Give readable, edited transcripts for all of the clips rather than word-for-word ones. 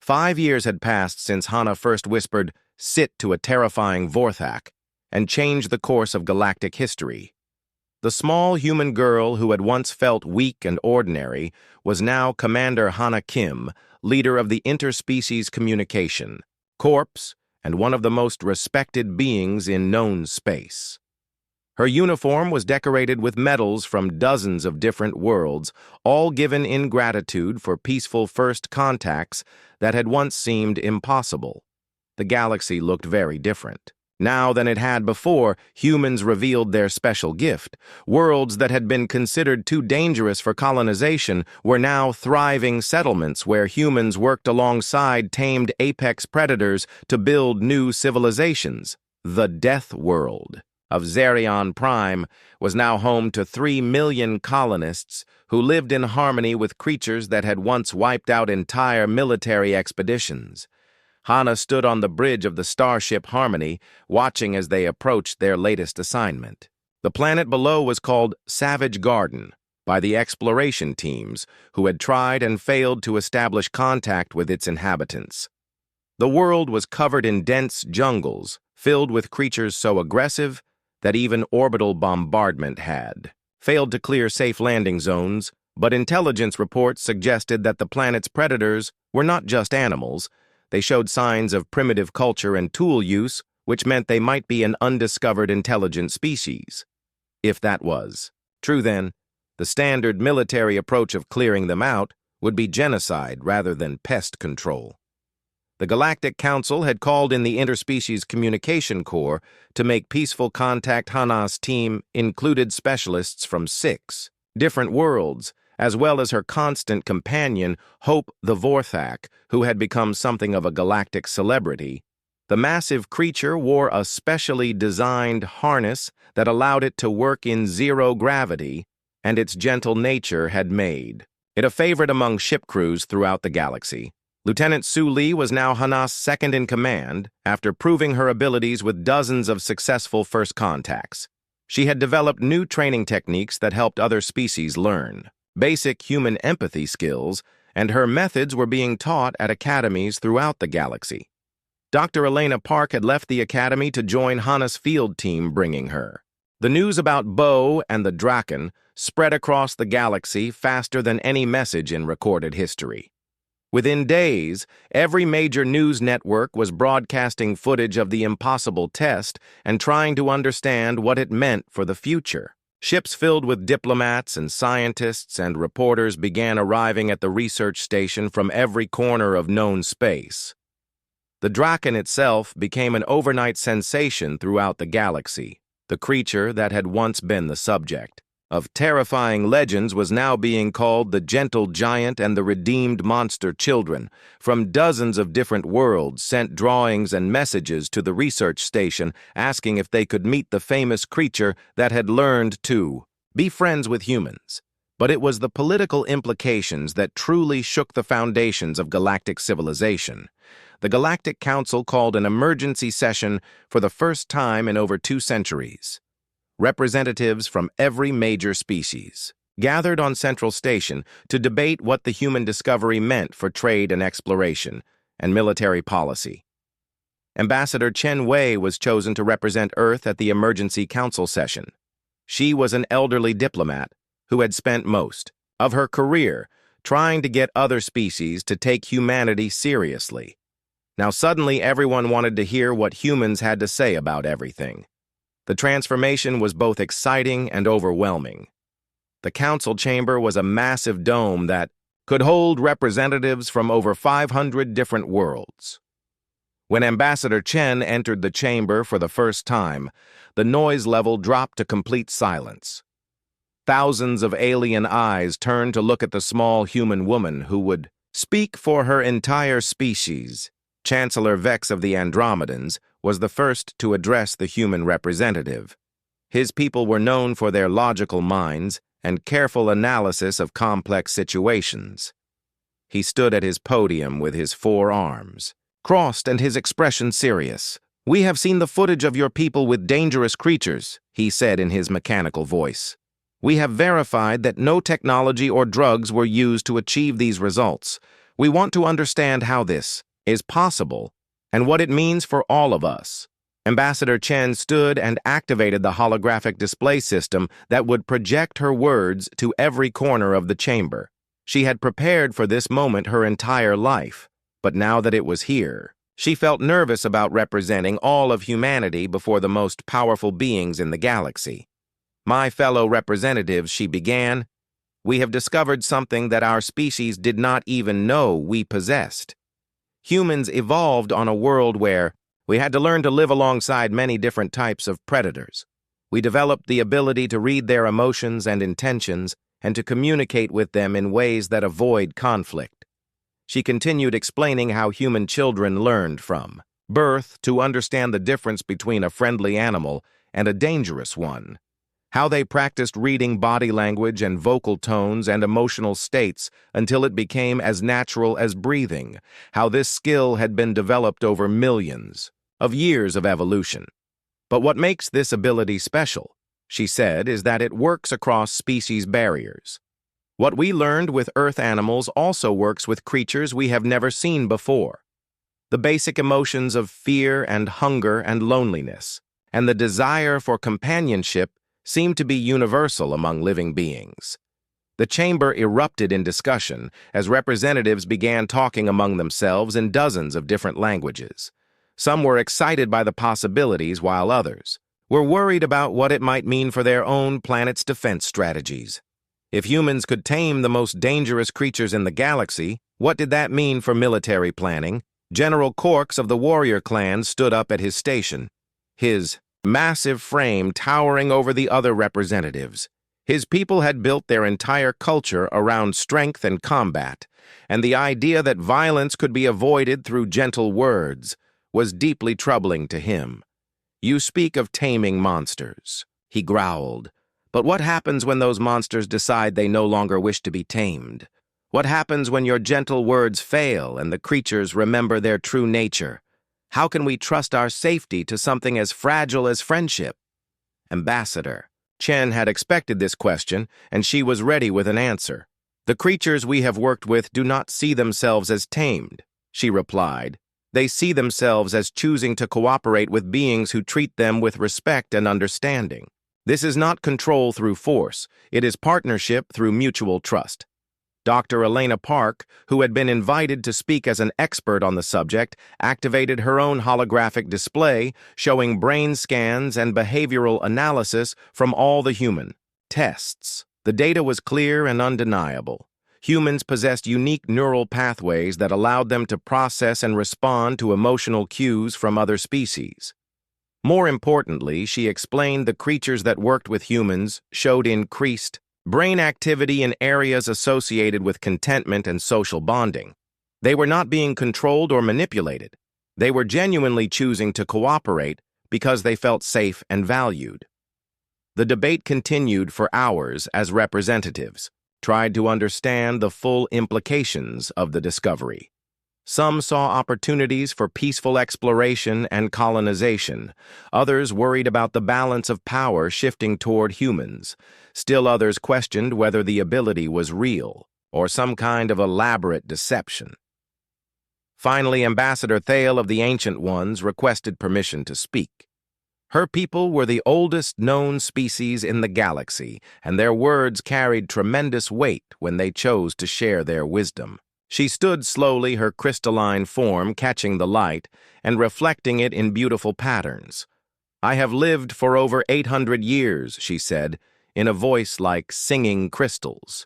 5 years had passed since Hana first whispered, "Sit," to a terrifying Vorthak, and changed the course of galactic history. The small human girl who had once felt weak and ordinary was now Commander Hana Kim, leader of the Interspecies Communication, Corps, and one of the most respected beings in known space. Her uniform was decorated with medals from dozens of different worlds, all given in gratitude for peaceful first contacts that had once seemed impossible. The galaxy looked very different. Now than it had before, humans revealed their special gift. Worlds that had been considered too dangerous for colonization were now thriving settlements where humans worked alongside tamed apex predators to build new civilizations. The Death World of Zerion Prime was now home to 3 million colonists who lived in harmony with creatures that had once wiped out entire military expeditions. Hana stood on the bridge of the starship Harmony, watching as they approached their latest assignment. The planet below was called Savage Garden by the exploration teams who had tried and failed to establish contact with its inhabitants. The world was covered in dense jungles, filled with creatures so aggressive that even orbital bombardment had failed to clear safe landing zones, but intelligence reports suggested that the planet's predators were not just animals. They showed signs of primitive culture and tool use, which meant they might be an undiscovered intelligent species. If that was true, then, the standard military approach of clearing them out would be genocide rather than pest control. The Galactic Council had called in the Interspecies Communication Corps to make peaceful contact. Hana's team included specialists from 6 different worlds, as well as her constant companion, Hope the Vorthak, who had become something of a galactic celebrity. The massive creature wore a specially designed harness that allowed it to work in zero gravity, and its gentle nature had made it a favorite among ship crews throughout the galaxy. Lieutenant Su Li was now Hana's second-in-command after proving her abilities with dozens of successful first contacts. She had developed new training techniques that helped other species learn basic human empathy skills, and her methods were being taught at academies throughout the galaxy. Dr. Elena Park had left the academy to join Hana's field team, bringing her. The news about Bo and the Draken spread across the galaxy faster than any message in recorded history. Within days, every major news network was broadcasting footage of the impossible test and trying to understand what it meant for the future. Ships filled with diplomats and scientists and reporters began arriving at the research station from every corner of known space. The Draken itself became an overnight sensation throughout the galaxy. The creature that had once been the subject of terrifying legends was now being called the Gentle Giant and the Redeemed Monster Children. From dozens of different worlds sent drawings and messages to the research station asking if they could meet the famous creature that had learned to be friends with humans. But it was the political implications that truly shook the foundations of galactic civilization. The Galactic Council called an emergency session for the first time in over 2 centuries. Representatives from every major species gathered on Central Station to debate what the human discovery meant for trade and exploration and military policy. Ambassador Chen Wei was chosen to represent Earth at the emergency council session. She was an elderly diplomat who had spent most of her career trying to get other species to take humanity seriously. Now suddenly everyone wanted to hear what humans had to say about everything. The transformation was both exciting and overwhelming. The council chamber was a massive dome that could hold representatives from over 500 different worlds. When Ambassador Chen entered the chamber for the first time, the noise level dropped to complete silence. Thousands of alien eyes turned to look at the small human woman who would speak for her entire species. Chancellor Vex of the Andromedans was the first to address the human representative. His people were known for their logical minds and careful analysis of complex situations. He stood at his podium with his 4 arms crossed and his expression serious. "We have seen the footage of your people with dangerous creatures," he said in his mechanical voice. "We have verified that no technology or drugs were used to achieve these results. We want to understand how this is possible and what it means for all of us. Ambassador Chen stood and activated the holographic display system that would project her words to every corner of the chamber. She had prepared for this moment her entire life, but now that it was here, she felt nervous about representing all of humanity before the most powerful beings in the galaxy. My fellow representatives, she began, we have discovered something that our species did not even know we possessed. Humans evolved on a world where we had to learn to live alongside many different types of predators. We developed the ability to read their emotions and intentions and to communicate with them in ways that avoid conflict. She continued explaining how human children learned from birth to understand the difference between a friendly animal and a dangerous one, how they practiced reading body language and vocal tones and emotional states until it became as natural as breathing, how this skill had been developed over millions of years of evolution. But what makes this ability special, she said, is that it works across species barriers. What we learned with Earth animals also works with creatures we have never seen before. The basic emotions of fear and hunger and loneliness, and the desire for companionship seem to be universal among living beings. The chamber erupted in discussion as representatives began talking among themselves in dozens of different languages. Some were excited by the possibilities, while others were worried about what it might mean for their own planet's defense strategies. If humans could tame the most dangerous creatures in the galaxy, what did that mean for military planning? General Orcs of the warrior clan stood up at his station, his massive frame towering over the other representatives. His people had built their entire culture around strength and combat, and the idea that violence could be avoided through gentle words was deeply troubling to him. You speak of taming monsters, he growled. But what happens when those monsters decide they no longer wish to be tamed? What happens when your gentle words fail and the creatures remember their true nature? How can we trust our safety to something as fragile as friendship? Ambassador Chen had expected this question, and she was ready with an answer. The creatures we have worked with do not see themselves as tamed, she replied. They see themselves as choosing to cooperate with beings who treat them with respect and understanding. This is not control through force, it is partnership through mutual trust. Dr. Elena Park, who had been invited to speak as an expert on the subject, activated her own holographic display showing brain scans and behavioral analysis from all the human tests. The data was clear and undeniable. Humans possessed unique neural pathways that allowed them to process and respond to emotional cues from other species. More importantly, she explained the creatures that worked with humans showed increased brain activity in areas associated with contentment and social bonding. They were not being controlled or manipulated. They were genuinely choosing to cooperate because they felt safe and valued. The debate continued for hours as representatives tried to understand the full implications of the discovery. Some saw opportunities for peaceful exploration and colonization. Others worried about the balance of power shifting toward humans. Still others questioned whether the ability was real or some kind of elaborate deception. Finally, Ambassador Thale of the Ancient Ones requested permission to speak. Her people were the oldest known species in the galaxy, and their words carried tremendous weight when they chose to share their wisdom. She stood slowly, her crystalline form catching the light and reflecting it in beautiful patterns. I have lived for over 800 years, she said, in a voice like singing crystals.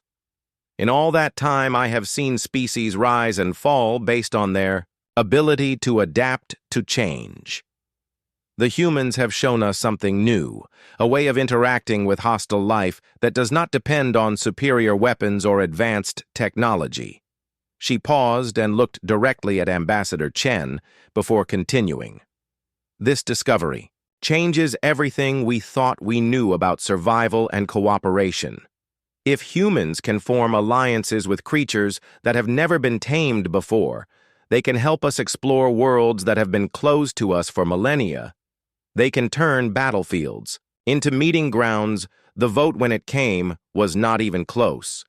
In all that time, I have seen species rise and fall based on their ability to adapt to change. The humans have shown us something new, a way of interacting with hostile life that does not depend on superior weapons or advanced technology. She paused and looked directly at Ambassador Chen before continuing. This discovery changes everything we thought we knew about survival and cooperation. If humans can form alliances with creatures that have never been tamed before, they can help us explore worlds that have been closed to us for millennia. They can turn battlefields into meeting grounds. The vote, when it came, was not even close.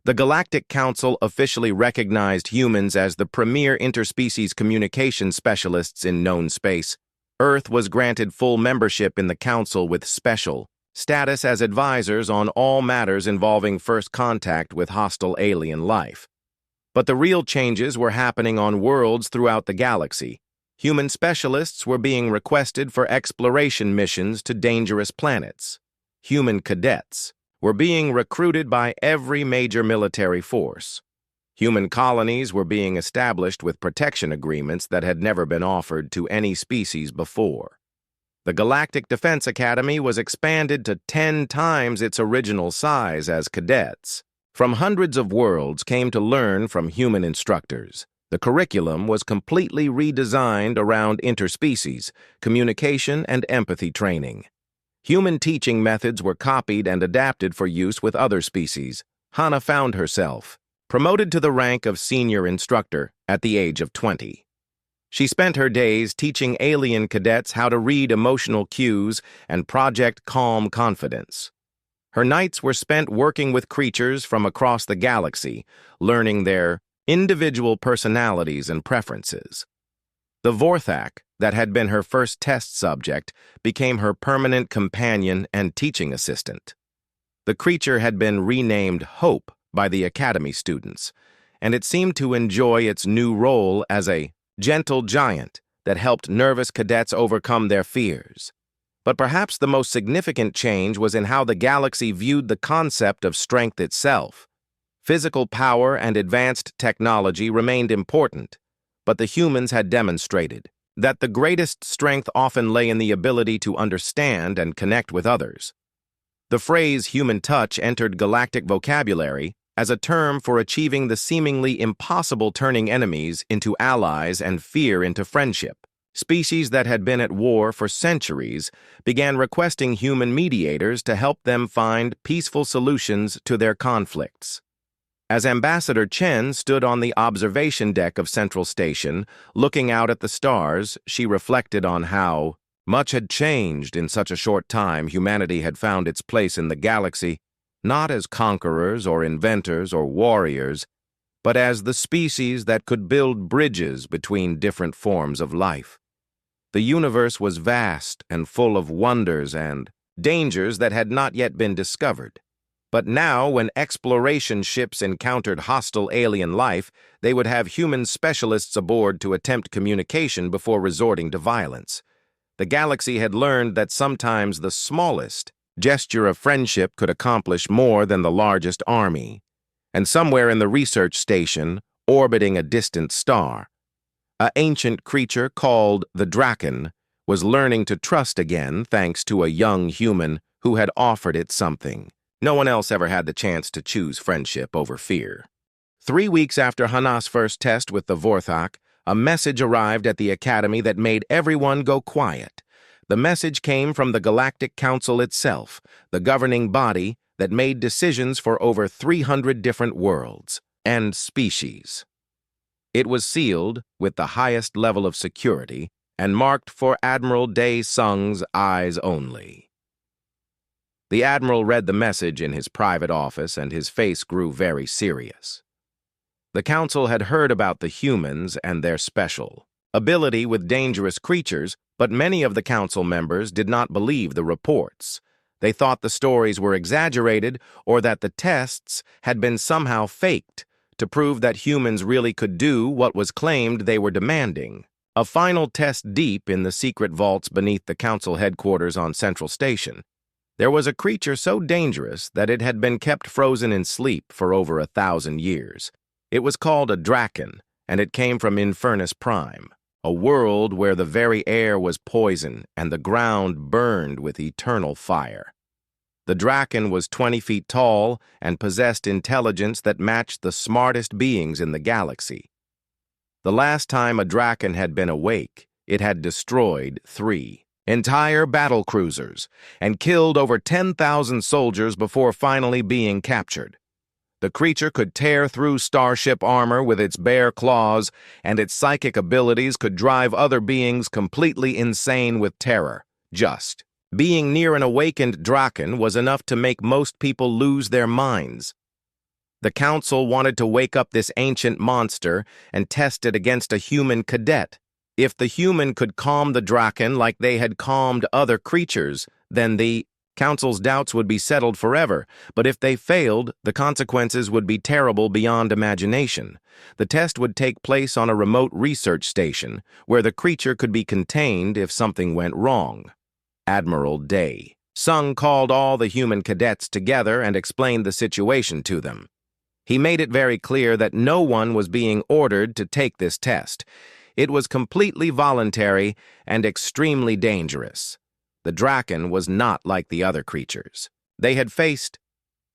The Galactic Council officially recognized humans as the premier interspecies communication specialists in known space. Earth was granted full membership in the Council with special status as advisors on all matters involving first contact with hostile alien life. But the real changes were happening on worlds throughout the galaxy. Human specialists were being requested for exploration missions to dangerous planets. Human cadets were being recruited by every major military force. Human colonies were being established with protection agreements that had never been offered to any species before. The Galactic Defense Academy was expanded to 10 times its original size as cadets. From hundreds of worlds came to learn from human instructors. The curriculum was completely redesigned around interspecies, communication, and empathy training. Human teaching methods were copied and adapted for use with other species. Hana found herself promoted to the rank of senior instructor at the age of 20. She spent her days teaching alien cadets how to read emotional cues and project calm confidence. Her nights were spent working with creatures from across the galaxy, learning their individual personalities and preferences. The Vorthak, that had been her first test subject, became her permanent companion and teaching assistant. The creature had been renamed Hope by the Academy students, and it seemed to enjoy its new role as a gentle giant that helped nervous cadets overcome their fears. But perhaps the most significant change was in how the galaxy viewed the concept of strength itself. Physical power and advanced technology remained important, but the humans had demonstrated that the greatest strength often lay in the ability to understand and connect with others. The phrase human touch entered galactic vocabulary as a term for achieving the seemingly impossible, turning enemies into allies and fear into friendship. Species that had been at war for centuries began requesting human mediators to help them find peaceful solutions to their conflicts. As Ambassador Chen stood on the observation deck of Central Station, looking out at the stars, she reflected on how much had changed in such a short time. Humanity had found its place in the galaxy, not as conquerors or inventors or warriors, but as the species that could build bridges between different forms of life. The universe was vast and full of wonders and dangers that had not yet been discovered. But now, when exploration ships encountered hostile alien life, they would have human specialists aboard to attempt communication before resorting to violence. The galaxy had learned that sometimes the smallest gesture of friendship could accomplish more than the largest army. And somewhere in the research station, orbiting a distant star, an ancient creature called the Draken was learning to trust again thanks to a young human who had offered it something. No one else ever had the chance to choose friendship over fear. 3 weeks after Hana's first test with the Vorthak, a message arrived at the Academy that made everyone go quiet. The message came from the Galactic Council itself, the governing body that made decisions for over 300 different worlds and species. It was sealed with the highest level of security and marked for Admiral Dae Sung's eyes only. The Admiral read the message in his private office, and his face grew very serious. The Council had heard about the humans and their special ability with dangerous creatures, but many of the Council members did not believe the reports. They thought the stories were exaggerated or that the tests had been somehow faked to prove that humans really could do what was claimed they were demanding. A final test deep in the secret vaults beneath the Council headquarters on Central Station, there was a creature so dangerous that it had been kept frozen in sleep for over 1,000 years. It was called a Draken, and it came from Infernus Prime, a world where the very air was poison and the ground burned with eternal fire. The Draken was 20 feet tall and possessed intelligence that matched the smartest beings in the galaxy. The last time a Draken had been awake, it had destroyed 3 entire battle cruisers and killed over 10,000 soldiers before finally being captured. The creature could tear through starship armor with its bare claws, and its psychic abilities could drive other beings completely insane with terror. Just being near an awakened Draken was enough to make most people lose their minds. The council wanted to wake up this ancient monster and test it against a human cadet. If the human could calm the Draken like they had calmed other creatures, then the council's doubts would be settled forever. But if they failed, the consequences would be terrible beyond imagination. The test would take place on a remote research station, where the creature could be contained if something went wrong. Admiral Day. Sung called all the human cadets together and explained the situation to them. He made it very clear that no one was being ordered to take this test. It was completely voluntary and extremely dangerous. The Draken was not like the other creatures they had faced.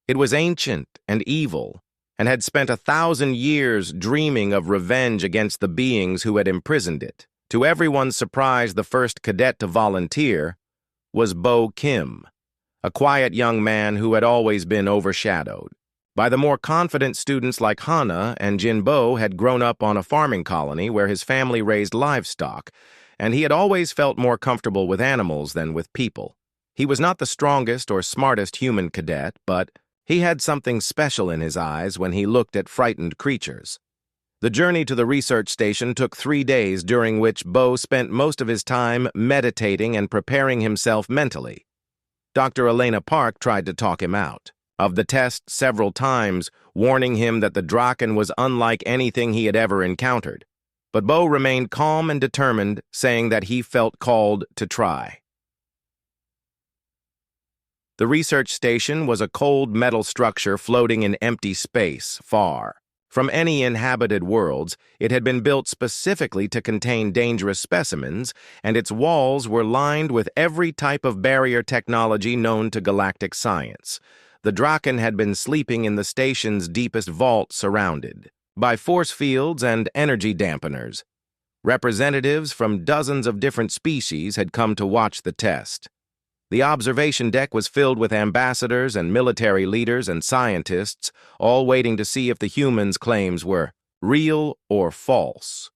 It was ancient and evil, and had spent 1,000 years dreaming of revenge against the beings who had imprisoned it. To everyone's surprise, the first cadet to volunteer was Bo Kim, a quiet young man who had always been overshadowed by the more confident students like Hana, and Jinbo had grown up on a farming colony where his family raised livestock, and he had always felt more comfortable with animals than with people. He was not the strongest or smartest human cadet, but he had something special in his eyes when he looked at frightened creatures. The journey to the research station took 3 days, during which Bo spent most of his time meditating and preparing himself mentally. Dr. Elena Park tried to talk him out of the test several times, warning him that the Draken was unlike anything he had ever encountered. But Bo remained calm and determined, saying that he felt called to try. The research station was a cold metal structure floating in empty space, far from any inhabited worlds. It had been built specifically to contain dangerous specimens, and its walls were lined with every type of barrier technology known to galactic science. The Draken had been sleeping in the station's deepest vault, surrounded by force fields and energy dampeners. Representatives from dozens of different species had come to watch the test. The observation deck was filled with ambassadors and military leaders and scientists, all waiting to see if the humans' claims were real or false.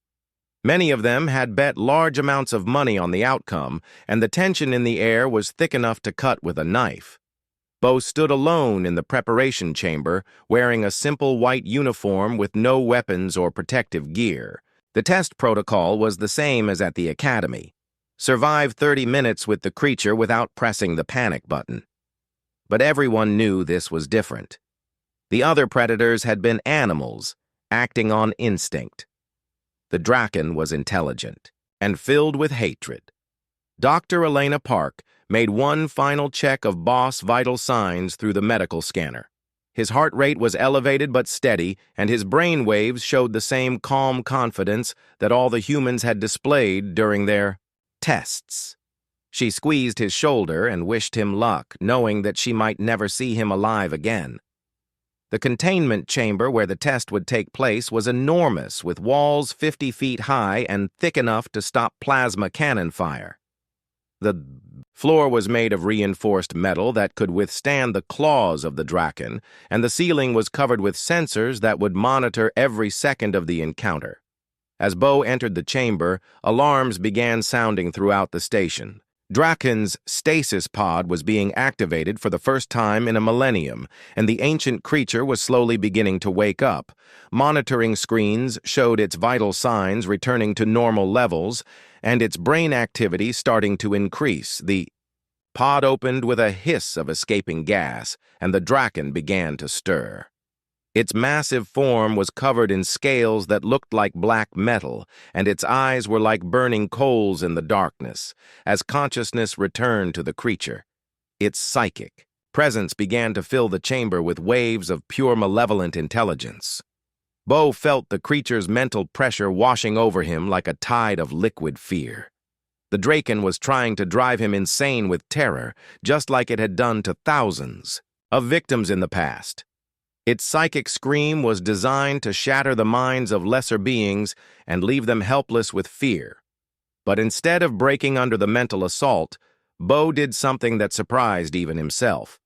Many of them had bet large amounts of money on the outcome, and the tension in the air was thick enough to cut with a knife. Bo stood alone in the preparation chamber, wearing a simple white uniform with no weapons or protective gear. The test protocol was the same as at the academy. Survive 30 minutes with the creature without pressing the panic button. But everyone knew this was different. The other predators had been animals, acting on instinct. The Draken was intelligent and filled with hatred. Dr. Elena Park made one final check of Boss' vital signs through the medical scanner. His heart rate was elevated but steady, and his brain waves showed the same calm confidence that all the humans had displayed during their tests. She squeezed his shoulder and wished him luck, knowing that she might never see him alive again. The containment chamber where the test would take place was enormous, with walls 50 feet high and thick enough to stop plasma cannon fire. The floor was made of reinforced metal that could withstand the claws of the Draken, and the ceiling was covered with sensors that would monitor every second of the encounter. As Bo entered the chamber, alarms began sounding throughout the station. Draken's stasis pod was being activated for the first time in a millennium, and the ancient creature was slowly beginning to wake up. Monitoring screens showed its vital signs returning to normal levels, and its brain activity starting to increase. The pod opened with a hiss of escaping gas, and the Draken began to stir. Its massive form was covered in scales that looked like black metal, and its eyes were like burning coals in the darkness. As consciousness returned to the creature, its psychic presence began to fill the chamber with waves of pure malevolent intelligence. Bo felt the creature's mental pressure washing over him like a tide of liquid fear. The Draken was trying to drive him insane with terror, just like it had done to thousands of victims in the past. Its psychic scream was designed to shatter the minds of lesser beings and leave them helpless with fear. But instead of breaking under the mental assault, Bo did something that surprised even himself.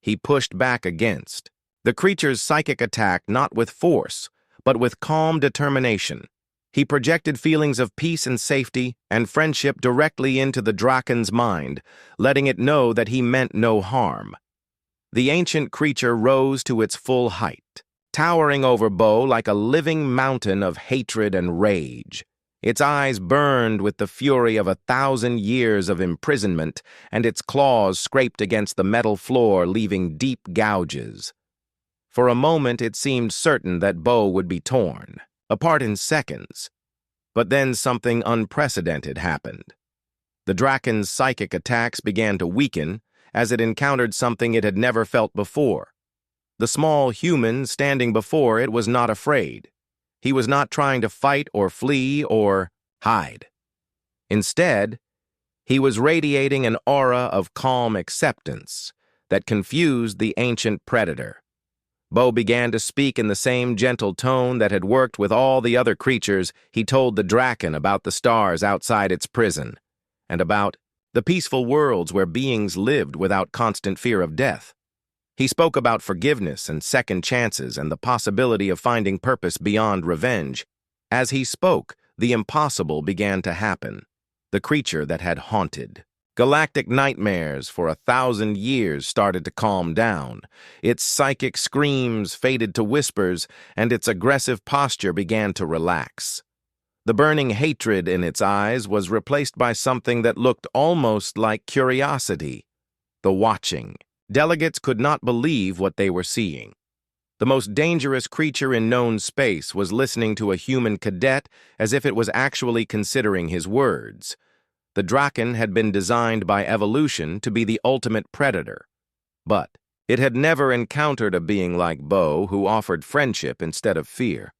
He pushed back against the creature's psychic attack, not with force, but with calm determination. He projected feelings of peace and safety and friendship directly into the Draken's mind, letting it know that he meant no harm. The ancient creature rose to its full height, towering over Bo like a living mountain of hatred and rage. Its eyes burned with the fury of 1,000 years of imprisonment, and its claws scraped against the metal floor, leaving deep gouges. For a moment it seemed certain that Bo would be torn, apart in seconds. But then something unprecedented happened. The Draken's psychic attacks began to weaken as it encountered something it had never felt before. The small human standing before it was not afraid. He was not trying to fight or flee or hide. Instead, he was radiating an aura of calm acceptance that confused the ancient predator. Bo began to speak in the same gentle tone that had worked with all the other creatures. He told the Draken about the stars outside its prison, and about the peaceful worlds where beings lived without constant fear of death. He spoke about forgiveness and second chances and the possibility of finding purpose beyond revenge. As he spoke, the impossible began to happen. The creature that had haunted galactic nightmares for 1,000 years started to calm down. Its psychic screams faded to whispers, and its aggressive posture began to relax. The burning hatred in its eyes was replaced by something that looked almost like curiosity: the watching. Delegates could not believe what they were seeing. The most dangerous creature in known space was listening to a human cadet as if it was actually considering his words. The Draken had been designed by evolution to be the ultimate predator, but it had never encountered a being like Bo who offered friendship instead of fear.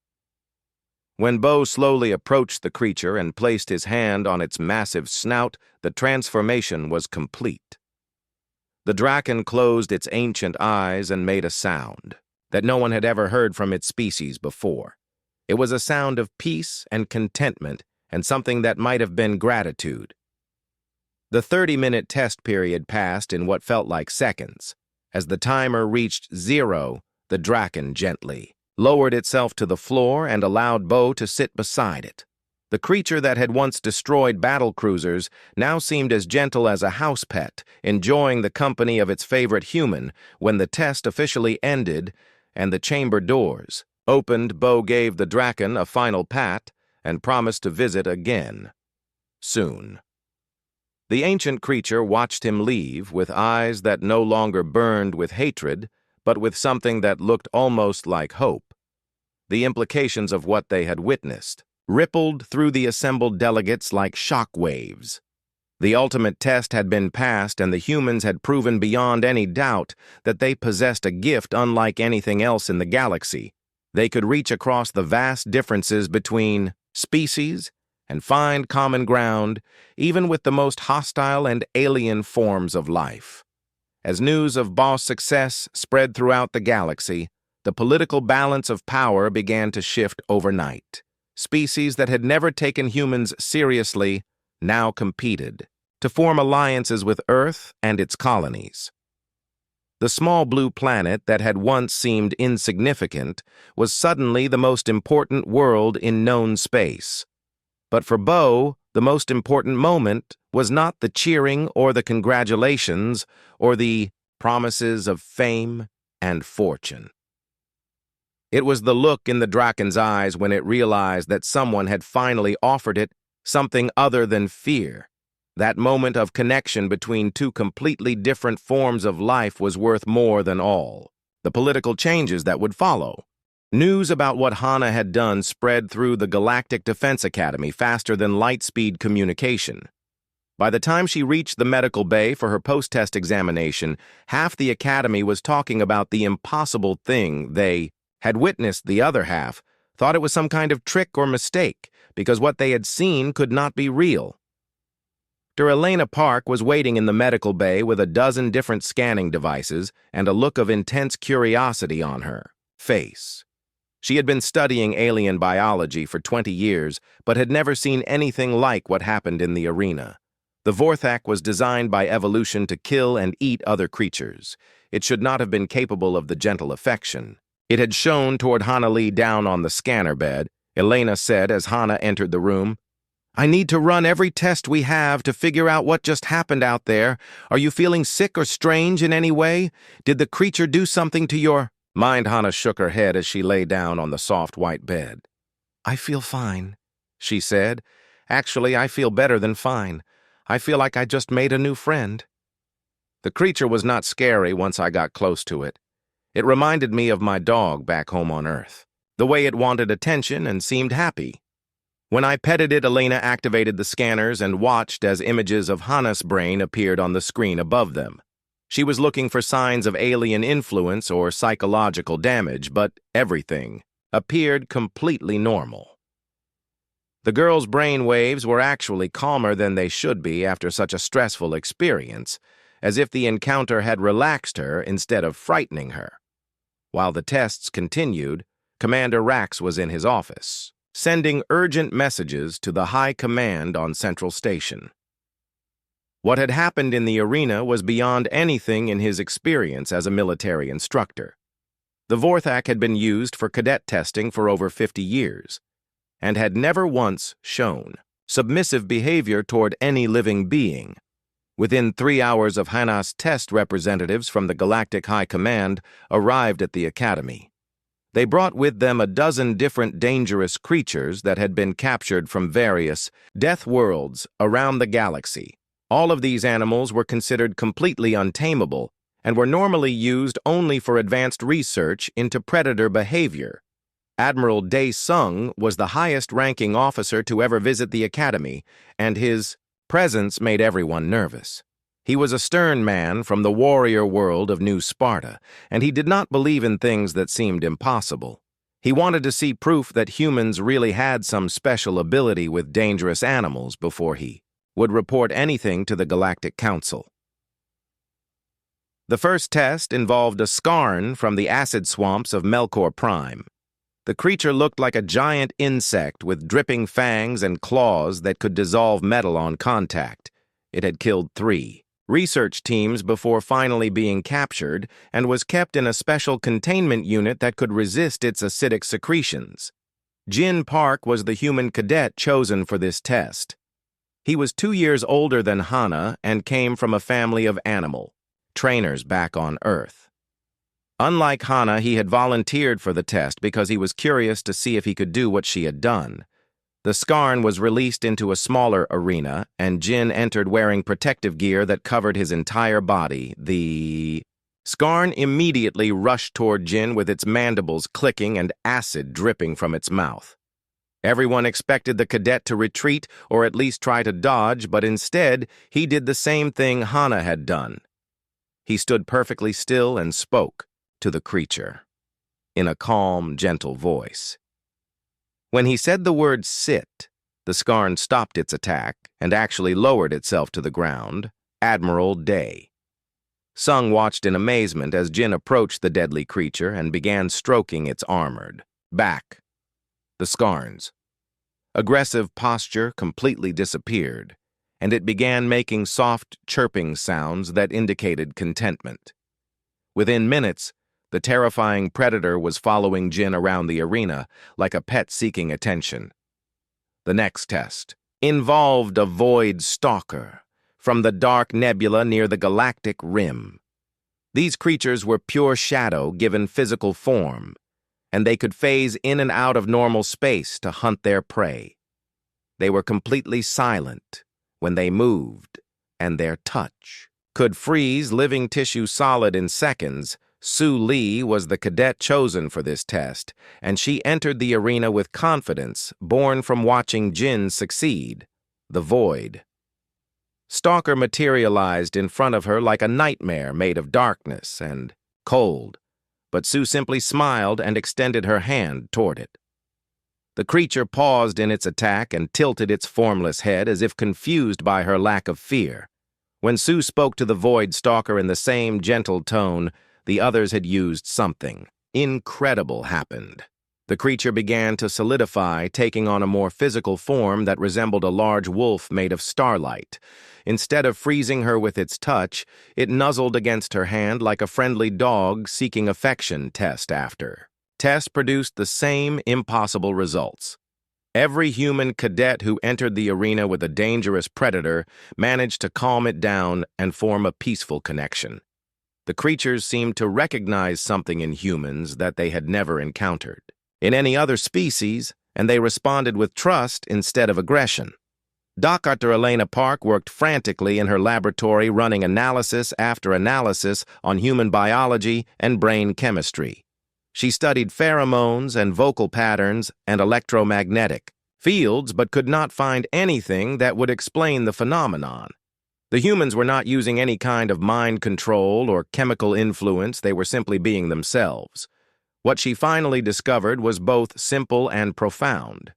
When Bo slowly approached the creature and placed his hand on its massive snout, the transformation was complete. The Draken closed its ancient eyes and made a sound that no one had ever heard from its species before. It was a sound of peace and contentment, and something that might have been gratitude. The 30-minute test period passed in what felt like seconds. As the timer reached 0, the Draken gently lowered itself to the floor and allowed Bo to sit beside it. The creature that had once destroyed battle cruisers now seemed as gentle as a house pet, enjoying the company of its favorite human. When the test officially ended and the chamber doors opened, Bo gave the Draken a final pat and promised to visit again soon. The ancient creature watched him leave with eyes that no longer burned with hatred, but with something that looked almost like hope. The implications of what they had witnessed rippled through the assembled delegates like shock waves. The ultimate test had been passed, and the humans had proven beyond any doubt that they possessed a gift unlike anything else in the galaxy. They could reach across the vast differences between species and find common ground, even with the most hostile and alien forms of life. As news of Bo's success spread throughout the galaxy, the political balance of power began to shift overnight. Species that had never taken humans seriously now competed to form alliances with Earth and its colonies. The small blue planet that had once seemed insignificant was suddenly the most important world in known space. But for Bo, the most important moment was not the cheering or the congratulations or the promises of fame and fortune. It was the look in the Draken's eyes when it realized that someone had finally offered it something other than fear. That moment of connection between two completely different forms of life was worth more than all the political changes that would follow. News about what Hana had done spread through the Galactic Defense Academy faster than light-speed communication. By the time she reached the medical bay for her post-test examination, half the academy was talking about the impossible thing they had witnessed. The other half thought it was some kind of trick or mistake, because what they had seen could not be real. Dr. Elena Park was waiting in the medical bay with a dozen different scanning devices and a look of intense curiosity on her face. She had been studying alien biology for 20 years, but had never seen anything like what happened in the arena. The Vorthak was designed by evolution to kill and eat other creatures. It should not have been capable of the gentle affection. It had shown toward Hana Lee down on the scanner bed. Elena said as Hana entered the room, "I need to run every test we have to figure out what just happened out there. Are you feeling sick or strange in any way? Did the creature do something to your Mind Hana shook her head as she lay down on the soft white bed. "I feel fine," she said. "Actually, I feel better than fine. I feel like I just made a new friend." The creature was not scary once I got close to it. It reminded me of my dog back home on Earth, the way it wanted attention and seemed happy. When I petted it, Elena activated the scanners and watched as images of Hana's brain appeared on the screen above them. She was looking for signs of alien influence or psychological damage, but everything appeared completely normal. The girl's brain waves were actually calmer than they should be after such a stressful experience, as if the encounter had relaxed her instead of frightening her. While the tests continued, Commander Rax was in his office, sending urgent messages to the High Command on Central Station. What had happened in the arena was beyond anything in his experience as a military instructor. The Vorthak had been used for cadet testing for over 50 years, and had never once shown submissive behavior toward any living being. Within 3 hours of Hana's test, representatives from the Galactic High Command arrived at the Academy. They brought with them a dozen different dangerous creatures that had been captured from various death worlds around the galaxy. All of these animals were considered completely untamable and were normally used only for advanced research into predator behavior. Admiral Dae Sung was the highest-ranking officer to ever visit the Academy, and his presence made everyone nervous. He was a stern man from the warrior world of New Sparta, and he did not believe in things that seemed impossible. He wanted to see proof that humans really had some special ability with dangerous animals before he would report anything to the Galactic Council. The first test involved a Skarn from the acid swamps of Melkor Prime. The creature looked like a giant insect with dripping fangs and claws that could dissolve metal on contact. It had killed 3 research teams before finally being captured and was kept in a special containment unit that could resist its acidic secretions. Jin Park was the human cadet chosen for this test. He was 2 years older than Hana and came from a family of animal trainers back on Earth. Unlike Hana, he had volunteered for the test because he was curious to see if he could do what she had done. The Skarn was released into a smaller arena, and Jin entered wearing protective gear that covered his entire body. The Skarn immediately rushed toward Jin with its mandibles clicking and acid dripping from its mouth. Everyone expected the cadet to retreat or at least try to dodge, but instead, he did the same thing Hana had done. He stood perfectly still and spoke to the creature in a calm, gentle voice. When he said the word "sit," the Skarn stopped its attack and actually lowered itself to the ground. Admiral Dae Sung watched in amazement as Jin approached the deadly creature and began stroking its armored back. The Skarn's aggressive posture completely disappeared, and it began making soft, chirping sounds that indicated contentment. Within minutes, the terrifying predator was following Jin around the arena like a pet seeking attention. The next test involved a void stalker from the dark nebula near the galactic rim. These creatures were pure shadow given physical form, and they could phase in and out of normal space to hunt their prey. They were completely silent when they moved, and their touch could freeze living tissue solid in seconds. Su Li was the cadet chosen for this test, and she entered the arena with confidence born from watching Jin succeed. The void stalker materialized in front of her like a nightmare made of darkness and cold, but Su simply smiled and extended her hand toward it. The creature paused in its attack and tilted its formless head as if confused by her lack of fear. When Su spoke to the void stalker in the same gentle tone, the others had used something incredible happened. The creature began to solidify, taking on a more physical form that resembled a large wolf made of starlight. Instead of freezing her with its touch, it nuzzled against her hand like a friendly dog seeking affection. Test after test produced the same impossible results. Every human cadet who entered the arena with a dangerous predator managed to calm it down and form a peaceful connection. The creatures seemed to recognize something in humans that they had never encountered in any other species, and they responded with trust instead of aggression. Dr. Elena Park worked frantically in her laboratory running analysis after analysis on human biology and brain chemistry. She studied pheromones and vocal patterns and electromagnetic fields but could not find anything that would explain the phenomenon. The humans were not using any kind of mind control or chemical influence, they were simply being themselves. What she finally discovered was both simple and profound.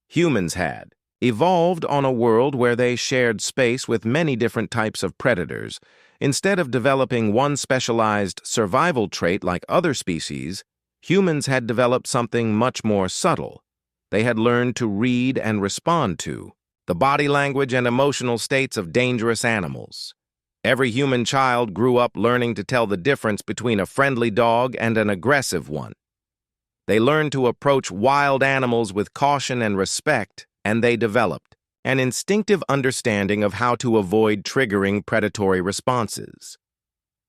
Humans had evolved on a world where they shared space with many different types of predators. Instead of developing one specialized survival trait like other species, humans had developed something much more subtle. They had learned to read and respond to the body language and emotional states of dangerous animals. Every human child grew up learning to tell the difference between a friendly dog and an aggressive one. They learned to approach wild animals with caution and respect, and they developed an instinctive understanding of how to avoid triggering predatory responses.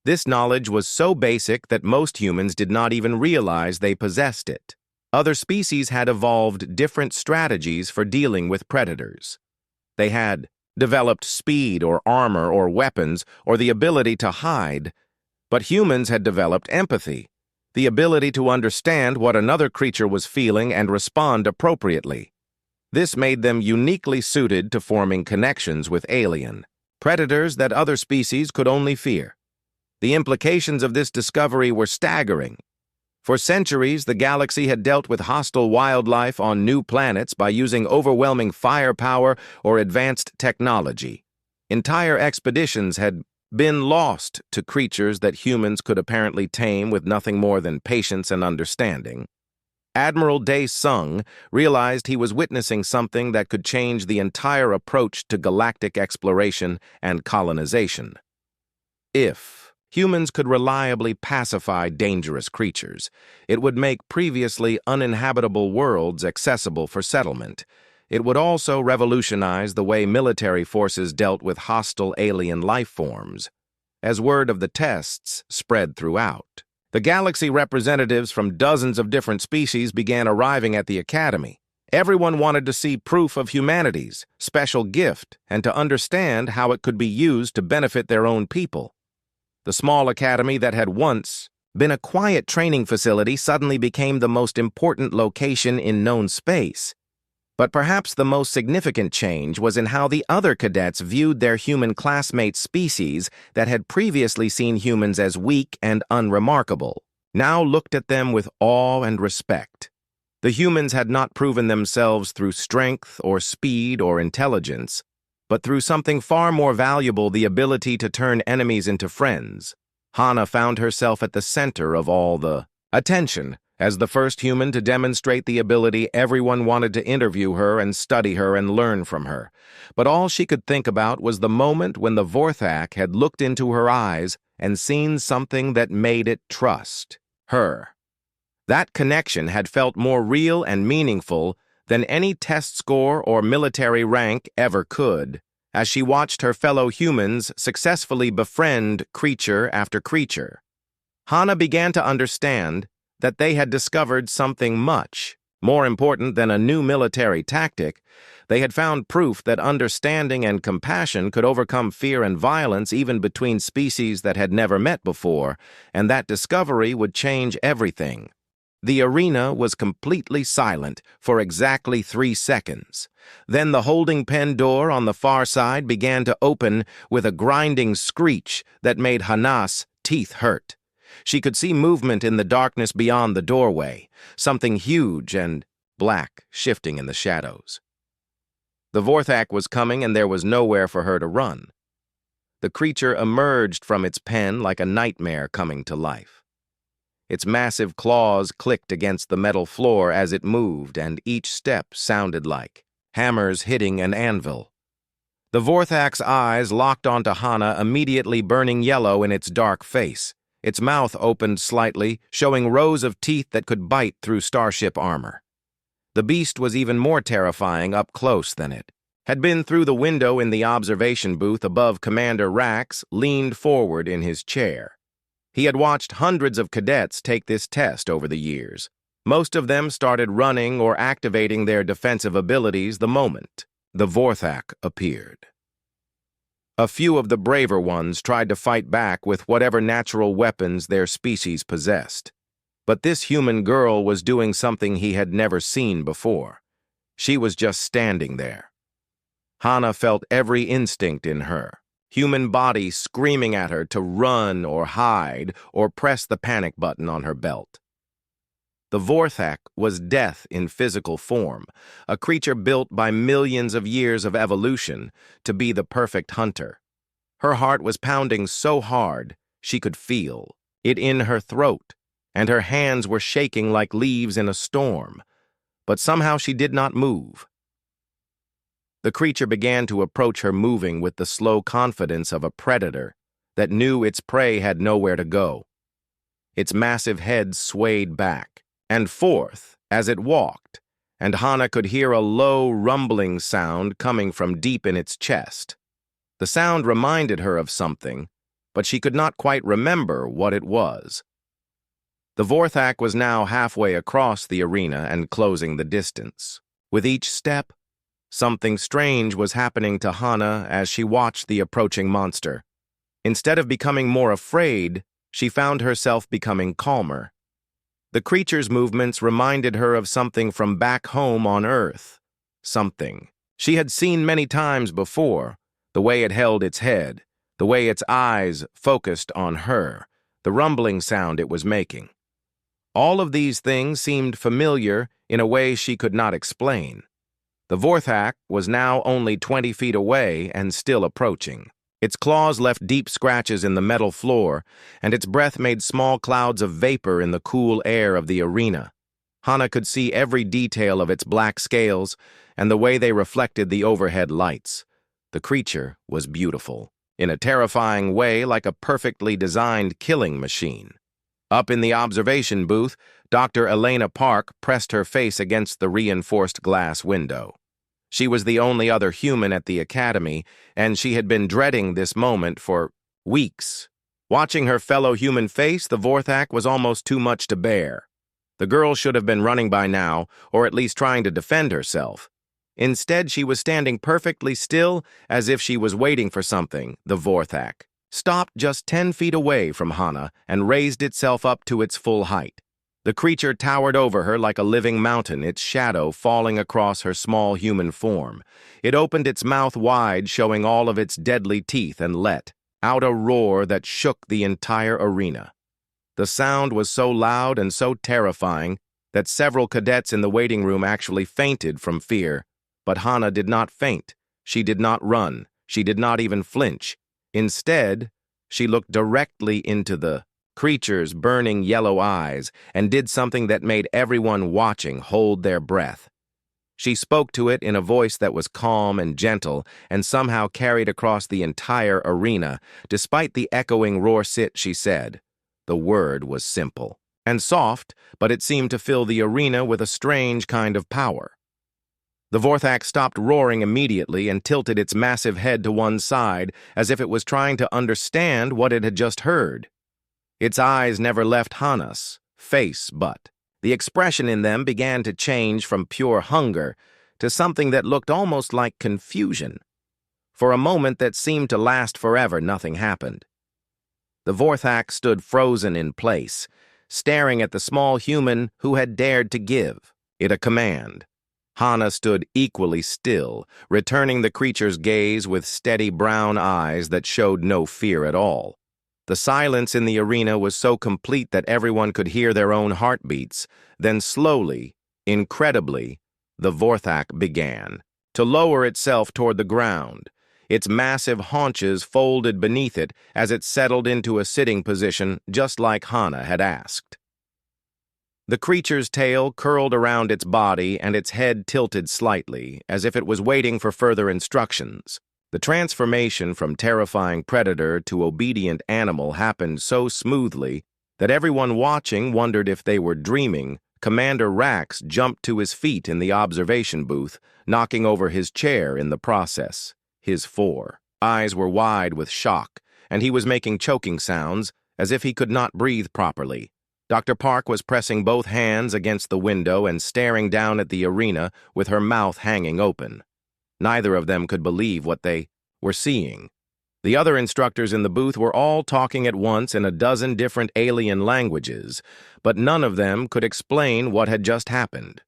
This knowledge was so basic that most humans did not even realize they possessed it. Other species had evolved different strategies for dealing with predators. They had developed speed or armor or weapons or the ability to hide, but humans had developed empathy, the ability to understand what another creature was feeling and respond appropriately. This made them uniquely suited to forming connections with alien predators that other species could only fear. The implications of this discovery were staggering. For centuries, the galaxy had dealt with hostile wildlife on new planets by using overwhelming firepower or advanced technology. Entire expeditions had been lost to creatures that humans could apparently tame with nothing more than patience and understanding. Admiral Dae Sung realized he was witnessing something that could change the entire approach to galactic exploration and colonization. If humans could reliably pacify dangerous creatures, it would make previously uninhabitable worlds accessible for settlement. It would also revolutionize the way military forces dealt with hostile alien life forms. As word of the tests spread throughout, the galaxy representatives from dozens of different species began arriving at the Academy. Everyone wanted to see proof of humanity's special gift and to understand how it could be used to benefit their own people. The small academy that had once been a quiet training facility suddenly became the most important location in known space. But perhaps the most significant change was in how the other cadets viewed their human classmate species that had previously seen humans as weak and unremarkable, now looked at them with awe and respect. The humans had not proven themselves through strength or speed or intelligence, but through something far more valuable, the ability to turn enemies into friends. Hana found herself at the center of all the attention. As the first human to demonstrate the ability, everyone wanted to interview her and study her and learn from her. But all she could think about was the moment when the Vorthak had looked into her eyes and seen something that made it trust her. That connection had felt more real and meaningful than any test score or military rank ever could, as she watched her fellow humans successfully befriend creature after creature. Hana began to understand that they had discovered something much more important than a new military tactic. They had found proof that understanding and compassion could overcome fear and violence even between species that had never met before, and that discovery would change everything. The arena was completely silent for exactly 3 seconds. Then the holding pen door on the far side began to open with a grinding screech that made Hana's teeth hurt. She could see movement in the darkness beyond the doorway, something huge and black shifting in the shadows. The Vorthak was coming, and there was nowhere for her to run. The creature emerged from its pen like a nightmare coming to life. Its massive claws clicked against the metal floor as it moved, and each step sounded like hammers hitting an anvil. The Vorthak's eyes locked onto Hana, immediately burning yellow in its dark face. Its mouth opened slightly, showing rows of teeth that could bite through starship armor. The beast was even more terrifying up close than it had been. Through the window in the observation booth above, Commander Rax leaned forward in his chair. He had watched hundreds of cadets take this test over the years. Most of them started running or activating their defensive abilities the moment the Vorthak appeared. A few of the braver ones tried to fight back with whatever natural weapons their species possessed. But this human girl was doing something he had never seen before. She was just standing there. Hana felt every instinct in her, human body screaming at her to run or hide or press the panic button on her belt. The Vorthak was death in physical form, a creature built by millions of years of evolution to be the perfect hunter. Her heart was pounding so hard she could feel it in her throat, and her hands were shaking like leaves in a storm, but somehow she did not move. The creature began to approach her, moving with the slow confidence of a predator that knew its prey had nowhere to go. Its massive head swayed back and forth as it walked, and Hana could hear a low, rumbling sound coming from deep in its chest. The sound reminded her of something, but she could not quite remember what it was. The Vorthak was now halfway across the arena and closing the distance. With each step, something strange was happening to Hana as she watched the approaching monster. Instead of becoming more afraid, she found herself becoming calmer. The creature's movements reminded her of something from back home on Earth. Something she had seen many times before, the way it held its head, the way its eyes focused on her, the rumbling sound it was making. All of these things seemed familiar in a way she could not explain. The Vorthak was now only 20 feet away and still approaching. Its claws left deep scratches in the metal floor, and its breath made small clouds of vapor in the cool air of the arena. Hana could see every detail of its black scales and the way they reflected the overhead lights. The creature was beautiful, in a terrifying way, like a perfectly designed killing machine. Up in the observation booth, Dr. Elena Park pressed her face against the reinforced glass window. She was the only other human at the academy, and she had been dreading this moment for weeks. Watching her fellow human face the Vorthak was almost too much to bear. The girl should have been running by now, or at least trying to defend herself. Instead, she was standing perfectly still, as if she was waiting for something. The Vorthak stopped just 10 feet away from Hana and raised itself up to its full height. The creature towered over her like a living mountain, its shadow falling across her small human form. It opened its mouth wide, showing all of its deadly teeth, and let out a roar that shook the entire arena. The sound was so loud and so terrifying that several cadets in the waiting room actually fainted from fear. But Hana did not faint. She did not run. She did not even flinch. Instead, she looked directly into the creature's burning yellow eyes and did something that made everyone watching hold their breath. She spoke to it in a voice that was calm and gentle and somehow carried across the entire arena. Despite the echoing roar, she said. The word was simple and soft, but it seemed to fill the arena with a strange kind of power. The Vorthak stopped roaring immediately and tilted its massive head to one side as if it was trying to understand what it had just heard. Its eyes never left Hana's face, but the expression in them began to change from pure hunger to something that looked almost like confusion. For a moment that seemed to last forever, nothing happened. The Vorthak stood frozen in place, staring at the small human who had dared to give it a command. Hana stood equally still, returning the creature's gaze with steady brown eyes that showed no fear at all. The silence in the arena was so complete that everyone could hear their own heartbeats. Then slowly, incredibly, the Vorthak began to lower itself toward the ground. Its massive haunches folded beneath it as it settled into a sitting position just like Hana had asked. The creature's tail curled around its body and its head tilted slightly, as if it was waiting for further instructions. The transformation from terrifying predator to obedient animal happened so smoothly that everyone watching wondered if they were dreaming. Commander Rax jumped to his feet in the observation booth, knocking over his chair in the process. His eyes were wide with shock, and he was making choking sounds, as if he could not breathe properly. Dr. Park was pressing both hands against the window and staring down at the arena with her mouth hanging open. Neither of them could believe what they were seeing. The other instructors in the booth were all talking at once in a dozen different alien languages, but none of them could explain what had just happened.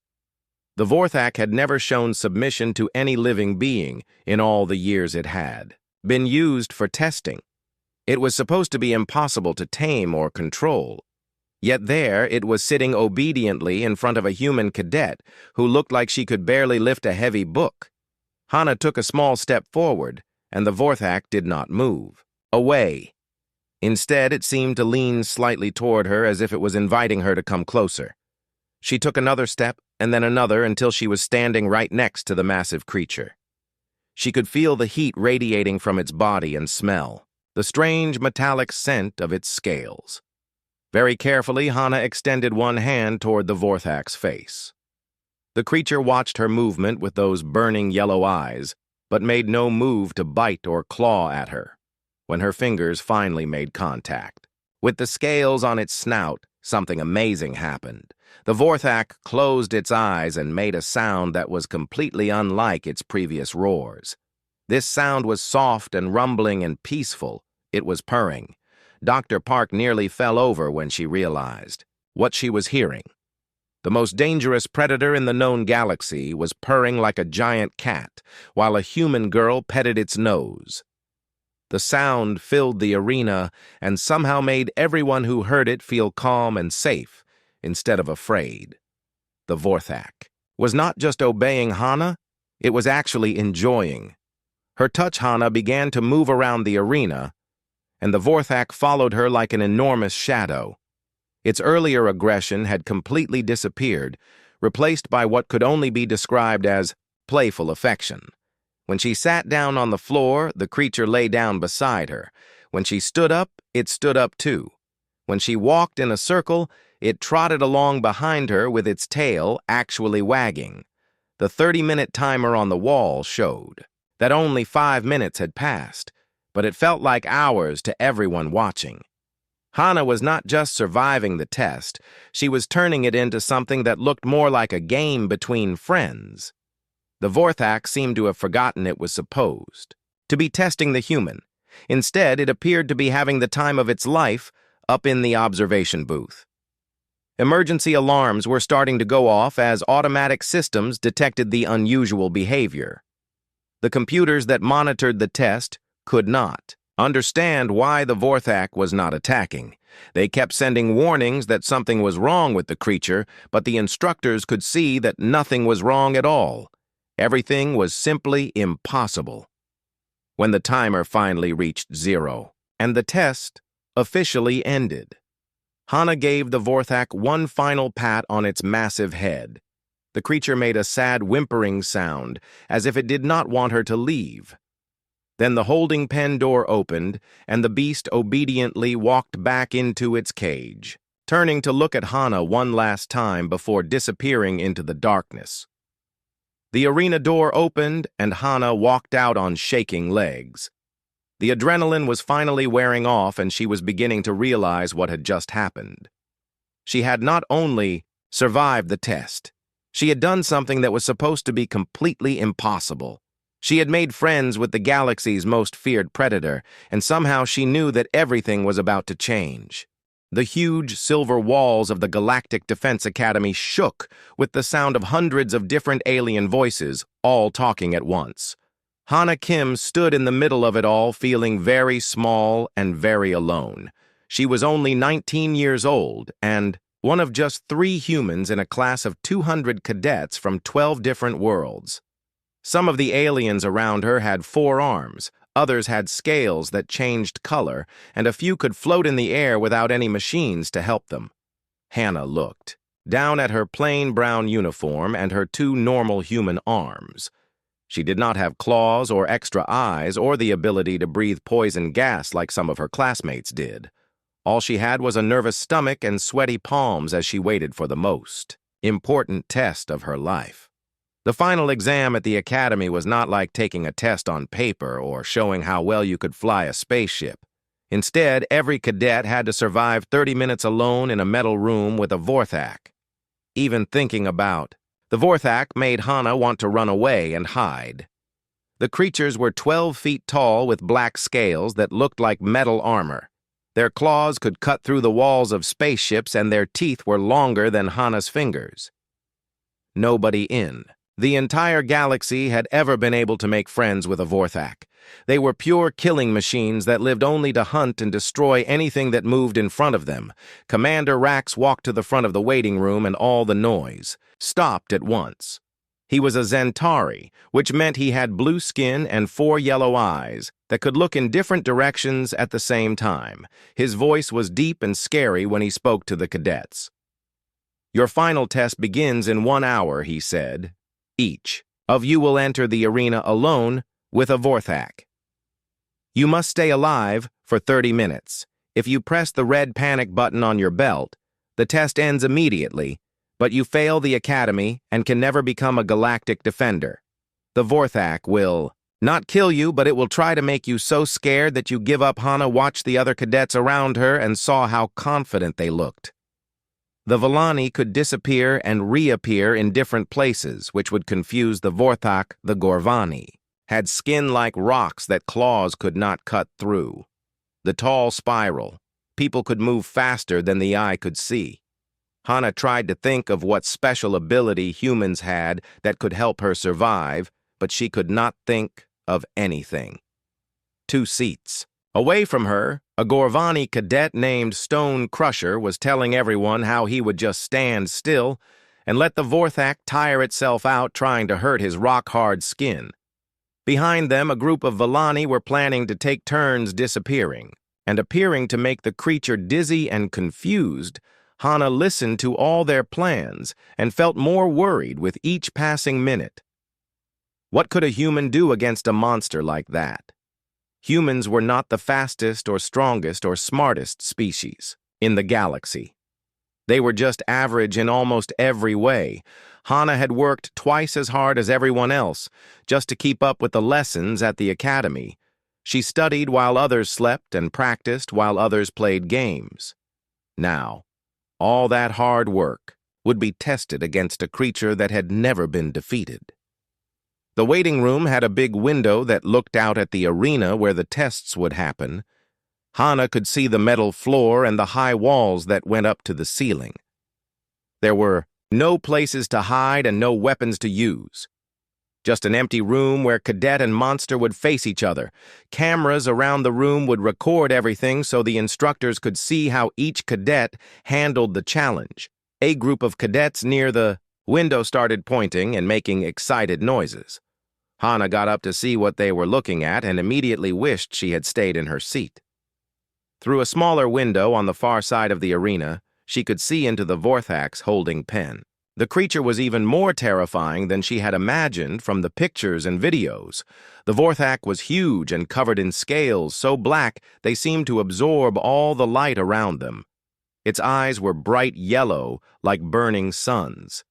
The Vorthak had never shown submission to any living being in all the years it had been used for testing. It was supposed to be impossible to tame or control. Yet there it was sitting obediently in front of a human cadet who looked like she could barely lift a heavy book. Hana took a small step forward, and the Vorthak did not move. Away. Instead, it seemed to lean slightly toward her as if it was inviting her to come closer. She took another step, and then another, until she was standing right next to the massive creature. She could feel the heat radiating from its body and smell the strange metallic scent of its scales. Very carefully, Hana extended one hand toward the Vorthak's face. The creature watched her movement with those burning yellow eyes, but made no move to bite or claw at her. When her fingers finally made contact with the scales on its snout, something amazing happened. The Vorthak closed its eyes and made a sound that was completely unlike its previous roars. This sound was soft and rumbling and peaceful. It was purring. Dr. Park nearly fell over when she realized what she was hearing. The most dangerous predator in the known galaxy was purring like a giant cat, while a human girl petted its nose. The sound filled the arena and somehow made everyone who heard it feel calm and safe instead of afraid. The Vorthak was not just obeying Hana, it was actually enjoying. Her touch Hana began to move around the arena, and the Vorthak followed her like an enormous shadow. Its earlier aggression had completely disappeared, replaced by what could only be described as playful affection. When she sat down on the floor, the creature lay down beside her. When she stood up, it stood up too. When she walked in a circle, it trotted along behind her with its tail actually wagging. The 30-minute timer on the wall showed that only 5 minutes had passed, but it felt like hours to everyone watching. Hana was not just surviving the test, she was turning it into something that looked more like a game between friends. The Vorthak seemed to have forgotten it was supposed to be testing the human. Instead, it appeared to be having the time of its life up in the observation booth. Emergency alarms were starting to go off as automatic systems detected the unusual behavior. The computers that monitored the test could not understand why the Vorthak was not attacking. They kept sending warnings that something was wrong with the creature, but the instructors could see that nothing was wrong at all. Everything was simply impossible. When the timer finally reached 0, and the test officially ended, Hana gave the Vorthak one final pat on its massive head. The creature made a sad whimpering sound, as if it did not want her to leave. Then the holding pen door opened, and the beast obediently walked back into its cage, turning to look at Hana one last time before disappearing into the darkness. The arena door opened, and Hana walked out on shaking legs. The adrenaline was finally wearing off, and she was beginning to realize what had just happened. She had not only survived the test, she had done something that was supposed to be completely impossible. She had made friends with the galaxy's most feared predator, and somehow she knew that everything was about to change. The huge silver walls of the Galactic Defense Academy shook with the sound of hundreds of different alien voices, all talking at once. Hana Kim stood in the middle of it all, feeling very small and very alone. She was only 19 years old and one of just 3 humans in a class of 200 cadets from 12 different worlds. Some of the aliens around her had 4 arms, others had scales that changed color, and a few could float in the air without any machines to help them. Hana looked down at her plain brown uniform and her 2 normal human arms. She did not have claws or extra eyes or the ability to breathe poison gas like some of her classmates did. All she had was a nervous stomach and sweaty palms as she waited for the most important test of her life. The final exam at the academy was not like taking a test on paper or showing how well you could fly a spaceship. Instead, every cadet had to survive 30 minutes alone in a metal room with a Vorthak. Even thinking about the Vorthak made Hana want to run away and hide. The creatures were 12 feet tall with black scales that looked like metal armor. Their claws could cut through the walls of spaceships, and their teeth were longer than Hana's fingers. Nobody in the entire galaxy had ever been able to make friends with a Vorthak. They were pure killing machines that lived only to hunt and destroy anything that moved in front of them. Commander Rax walked to the front of the waiting room, and all the noise stopped at once. He was a Zentari, which meant he had blue skin and 4 yellow eyes that could look in different directions at the same time. His voice was deep and scary when he spoke to the cadets. "Your final test begins in 1 hour," he said. "Each of you will enter the arena alone with a Vorthak. You must stay alive for 30 minutes. If you press the red panic button on your belt, the test ends immediately, but you fail the academy and can never become a galactic defender. The Vorthak will not kill you, but it will try to make you so scared that you give up." Hana watched the other cadets around her and saw how confident they looked. The Villani could disappear and reappear in different places, which would confuse the Vorthak. The Gorvani had skin like rocks that claws could not cut through. The tall spiral. People could move faster than the eye could see. Hana tried to think of what special ability humans had that could help her survive, but she could not think of anything. 2 seats away from her, a Gorvani cadet named Stone Crusher was telling everyone how he would just stand still and let the Vorthak tire itself out trying to hurt his rock-hard skin. Behind them, a group of Villani were planning to take turns disappearing and appearing to make the creature dizzy and confused. Hana listened to all their plans and felt more worried with each passing minute. What could a human do against a monster like that? Humans were not the fastest or strongest or smartest species in the galaxy. They were just average in almost every way. Hana had worked twice as hard as everyone else just to keep up with the lessons at the academy. She studied while others slept and practiced while others played games. Now, all that hard work would be tested against a creature that had never been defeated. The waiting room had a big window that looked out at the arena where the tests would happen. Hana could see the metal floor and the high walls that went up to the ceiling. There were no places to hide and no weapons to use. Just an empty room where cadet and monster would face each other. Cameras around the room would record everything so the instructors could see how each cadet handled the challenge. A group of cadets near the window started pointing and making excited noises. Hana got up to see what they were looking at and immediately wished she had stayed in her seat. Through a smaller window on the far side of the arena, she could see into the Vorthak's holding pen. The creature was even more terrifying than she had imagined from the pictures and videos. The Vorthak was huge and covered in scales so black they seemed to absorb all the light around them. Its eyes were bright yellow like burning suns.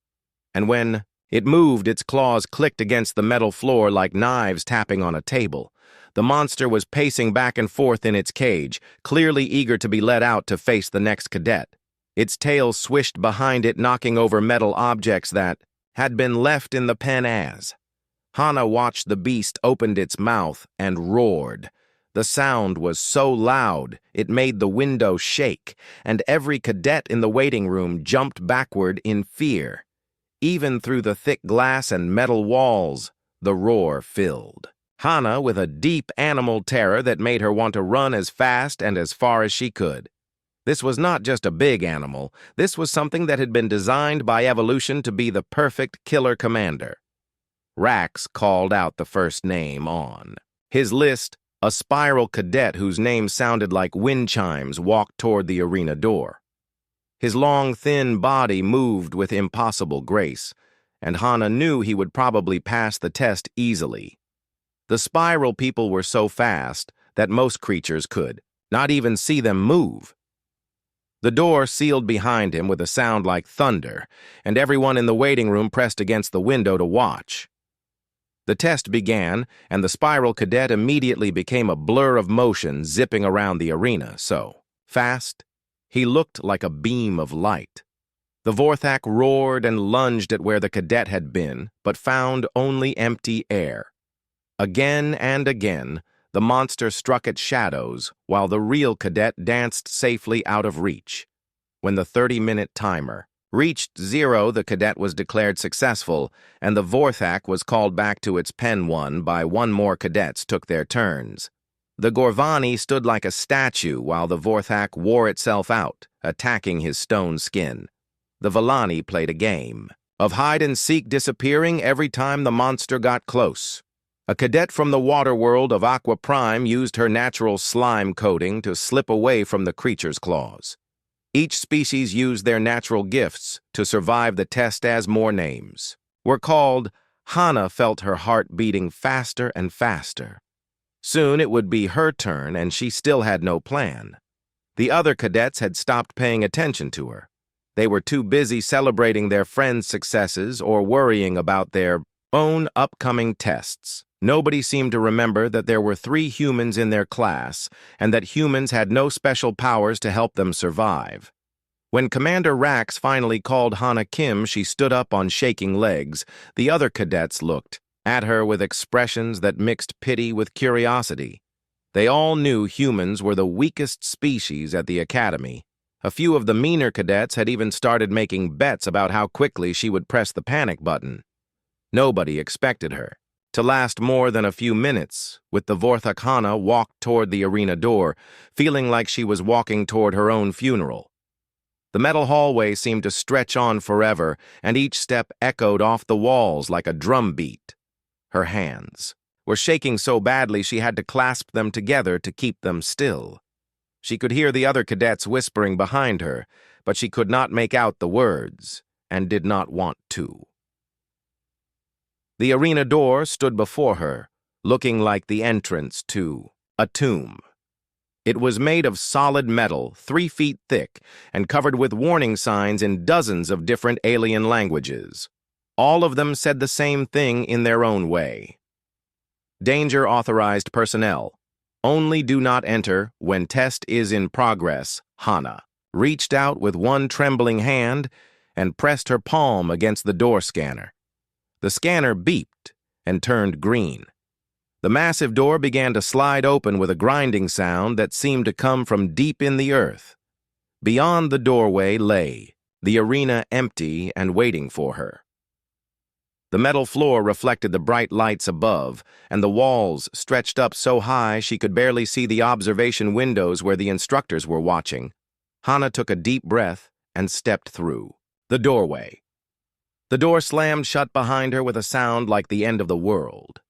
And when it moved, its claws clicked against the metal floor like knives tapping on a table. The monster was pacing back and forth in its cage, clearly eager to be let out to face the next cadet. Its tail swished behind it, knocking over metal objects that had been left in the pen as. Hana watched the beast opened its mouth and roared. The sound was so loud it made the window shake, and every cadet in the waiting room jumped backward in fear. Even through the thick glass and metal walls, the roar filled. Hana with a deep animal terror that made her want to run as fast and as far as she could. This was not just a big animal. This was something that had been designed by evolution to be the perfect killer commander. Rax called out the first name on his list. A spiral cadet whose name sounded like wind chimes walked toward the arena door. His long, thin body moved with impossible grace, and Hana knew he would probably pass the test easily. The spiral people were so fast that most creatures could not even see them move. The door sealed behind him with a sound like thunder, and everyone in the waiting room pressed against the window to watch. The test began, and the spiral cadet immediately became a blur of motion zipping around the arena, so fast, he looked like a beam of light. The Vorthak roared and lunged at where the cadet had been, but found only empty air. Again and again, the monster struck at shadows, while the real cadet danced safely out of reach. When the 30-minute timer reached 0, the cadet was declared successful, and the Vorthak was called back to its pen. One more cadets took their turns. The Gorvani stood like a statue while the Vorthak wore itself out, attacking his stone skin. The Villani played a game of hide-and-seek, disappearing every time the monster got close. A cadet from the water world of Aqua Prime used her natural slime coating to slip away from the creature's claws. Each species used their natural gifts to survive the test as more names were called. Hana felt her heart beating faster and faster. Soon it would be her turn, and she still had no plan. The other cadets had stopped paying attention to her. They were too busy celebrating their friends' successes or worrying about their own upcoming tests. Nobody seemed to remember that there were 3 humans in their class and that humans had no special powers to help them survive. When Commander Rax finally called Hana Kim, she stood up on shaking legs. The other cadets looked at her with expressions that mixed pity with curiosity. They all knew humans were the weakest species at the academy. A few of the meaner cadets had even started making bets about how quickly she would press the panic button. Nobody expected her to last more than a few minutes, with the Vorthak Hana walked toward the arena door, feeling like she was walking toward her own funeral. The metal hallway seemed to stretch on forever, and each step echoed off the walls like a drum beat. Her hands were shaking so badly she had to clasp them together to keep them still. She could hear the other cadets whispering behind her, but she could not make out the words, and did not want to. The arena door stood before her, looking like the entrance to a tomb. It was made of solid metal, 3 feet thick, and covered with warning signs in dozens of different alien languages. All of them said the same thing in their own way. Danger authorized personnel. Only do not enter when test is in progress. Hana reached out with one trembling hand and pressed her palm against the door scanner. The scanner beeped and turned green. The massive door began to slide open with a grinding sound that seemed to come from deep in the earth. Beyond the doorway lay the arena, empty and waiting for her. The metal floor reflected the bright lights above, and the walls stretched up so high she could barely see the observation windows where the instructors were watching. Hana took a deep breath and stepped through the doorway. The door slammed shut behind her with a sound like the end of the world.